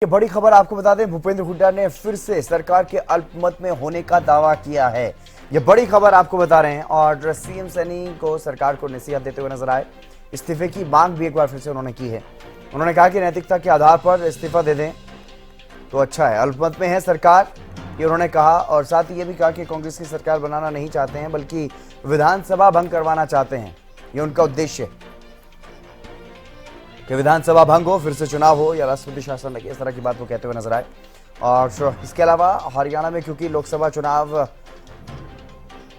ये बड़ी खबर आपको बता दें, भूपेंद्र हुड्डा ने फिर से सरकार के अल्पमत में होने का दावा किया है। ये बड़ी खबर आपको बता रहे हैं और सीएम सैनी को सरकार को नसीहत देते हुए नजर आए। इस्तीफे की मांग भी एक बार फिर से उन्होंने की है। उन्होंने कहा कि नैतिकता के आधार पर इस्तीफा दे दें तो अच्छा है। अल्पमत में है सरकार, ये उन्होंने कहा और साथ ही ये भी कहा कि कांग्रेस की सरकार बनाना नहीं चाहते हैं बल्कि विधानसभा भंग करवाना चाहते हैं। ये उनका उद्देश्य है कि विधानसभा भंग हो, फिर से चुनाव हो या राष्ट्रपति शासन लगे, इस तरह की बात वो कहते हुए नजर आए। और इसके अलावा हरियाणा में क्योंकि लोकसभा चुनाव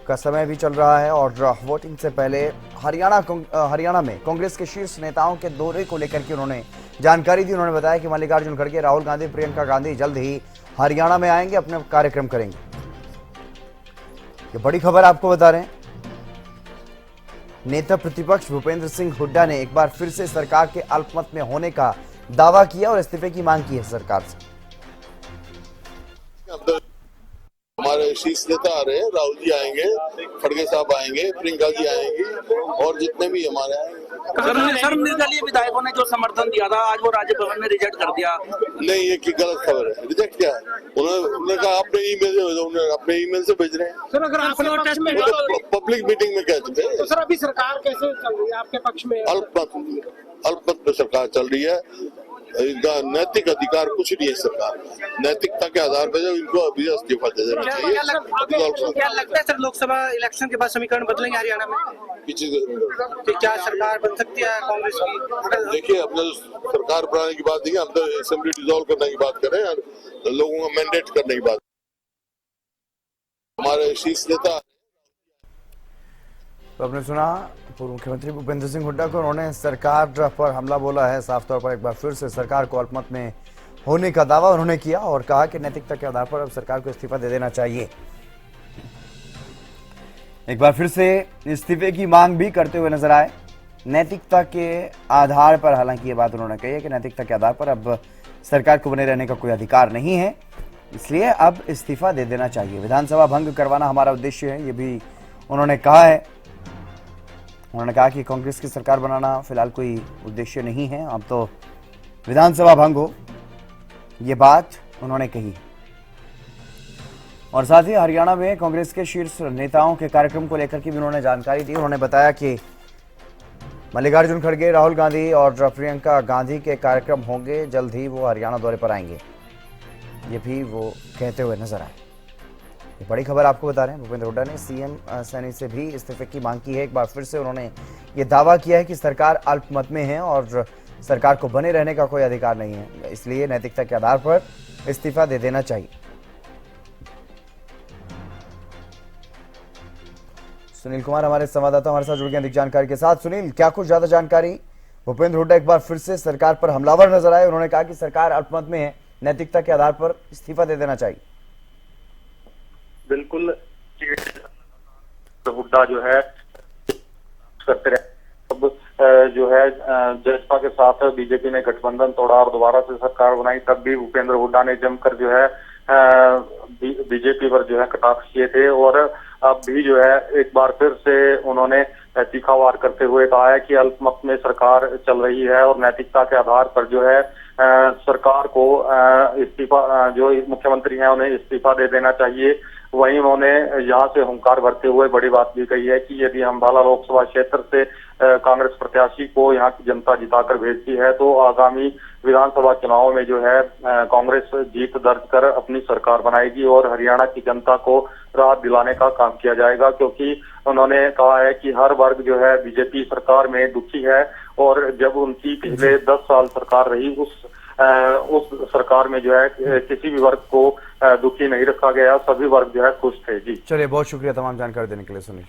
का समय भी चल रहा है और वोटिंग से पहले हरियाणा में कांग्रेस के शीर्ष नेताओं के दौरे को लेकर के उन्होंने जानकारी दी। उन्होंने बताया कि मल्लिकार्जुन खड़गे, राहुल गांधी, प्रियंका गांधी जल्द ही हरियाणा में आएंगे, अपने कार्यक्रम करेंगे। ये बड़ी खबर आपको बता रहे हैं। नेता प्रतिपक्ष भूपेंद्र सिंह हुड्डा ने एक बार फिर से सरकार के अल्पमत में होने का दावा किया और इस्तीफे की मांग की है सरकार से। हमारे शीर्ष नेता आ रहे हैं, राहुल जी आएंगे, खड़गे साहब आएंगे, प्रियंका जी आएंगी और जितने भी हमारे आएंगे। सर निर्दलीय विधायकों ने जो समर्थन दिया था आज वो राज्य भवन में रिजेक्ट कर दिया। नहीं, ये की गलत खबर है। रिजेक्ट क्या है? उन्होंने कहा अपने ईमेल से भेज रहे हैं। सर अगर आपके पब्लिक मीटिंग में कह चुके हैं। तो सर अभी सरकार कैसे चल रही है आपके पक्ष में? अल्पमत पे सरकार चल रही है। इनका नैतिक अधिकार कुछ नहीं है सरकार का। नैतिकता के आधार पर इनको अभी इस्तीफा दे देना चाहिए। क्या लगता है सर लोकसभा इलेक्शन के बाद समीकरण बदलेंगे हरियाणा में? क्या सरकार बन सकती है कांग्रेस की? देखिए, अपने सरकार बनाने की बात नहीं है, हम तो असेंबली डिसॉल्व करने की बात करें और लोगों का मैंडेट करने की बात। हमारे शीर्ष नेता तो आपने सुना पूर्व मुख्यमंत्री भूपेंद्र सिंह हुड्डा को। उन्होंने सरकार पर हमला बोला है। साफ तौर पर एक बार फिर से सरकार को अल्पमत में होने का दावा उन्होंने किया और कहा कि नैतिकता के आधार पर अब सरकार को इस्तीफा दे देना चाहिए। एक बार फिर से इस्तीफे की मांग भी करते हुए नजर आए। नैतिकता के आधार पर, हालांकि ये बात उन्होंने कही है कि नैतिकता के आधार पर अब सरकार को बने रहने का कोई अधिकार नहीं है, इसलिए अब इस्तीफा दे देना चाहिए। विधानसभा भंग करवाना हमारा उद्देश्य है, ये भी उन्होंने कहा है। उन्होंने कहा कि कांग्रेस की सरकार बनाना फिलहाल कोई उद्देश्य नहीं है, अब तो विधानसभा भंग हो, ये बात उन्होंने कही। और साथ ही हरियाणा में कांग्रेस के शीर्ष नेताओं के कार्यक्रम को लेकर के भी उन्होंने जानकारी दी। उन्होंने बताया कि मल्लिकार्जुन खड़गे, राहुल गांधी और प्रियंका गांधी के कार्यक्रम होंगे, जल्द ही वो हरियाणा दौरे पर आएंगे, ये भी वो कहते हुए नजर आए। ये बड़ी खबर आपको बता रहे हैं। भूपेंद्र हुड्डा ने सीएम सैनी से भी इस्तीफे की मांग की है। एक बार फिर से उन्होंने ये दावा किया है कि सरकार अल्पमत में है और सरकार को बने रहने का कोई अधिकार नहीं है, इसलिए नैतिकता के आधार पर इस्तीफा दे देना चाहिए। सुनील कुमार हमारे संवाददाता हमारे साथ जुड़ गए अधिक जानकारी के साथ। सुनील, क्या कुछ ज्यादा जानकारी? भूपेंद्र हुड्डा एक बार फिर से सरकार पर हमलावर नजर आए। उन्होंने कहा कि सरकार अल्पमत में है, नैतिकता के आधार पर इस्तीफा दे देना चाहिए। बिल्कुल, हुड्डा जो है करते रहे। अब जो है जसपा के साथ बीजेपी ने गठबंधन तोड़ा और दोबारा से सरकार बनाई, तब भी भूपेंद्र हुड्डा ने जमकर जो है बीजेपी पर जो है कटाक्ष किए थे और अब भी जो है एक बार फिर से उन्होंने तीखा वार करते हुए कहा है कि अल्पमत में सरकार चल रही है और नैतिकता के आधार पर जो है सरकार को इस्तीफा, जो मुख्यमंत्री हैं उन्हें इस्तीफा दे देना चाहिए। वहीं उन्होंने यहाँ से हुंकार भरते हुए बड़ी बात भी कही है कि यदि अम्बाला लोकसभा क्षेत्र से कांग्रेस प्रत्याशी को यहाँ की जनता जिताकर भेजती है तो आगामी विधानसभा चुनाव में जो है कांग्रेस जीत दर्ज कर अपनी सरकार बनाएगी और हरियाणा की जनता को राहत दिलाने का काम किया जाएगा, क्योंकि उन्होंने कहा है कि हर वर्ग जो है बीजेपी सरकार में दुखी है और जब उनकी पिछले 10 साल सरकार रही उस सरकार में जो है किसी भी वर्ग को दुखी नहीं रखा गया, सभी वर्ग जो है खुश थे। जी चलिए, बहुत शुक्रिया तमाम जानकारी देने के लिए सुनील।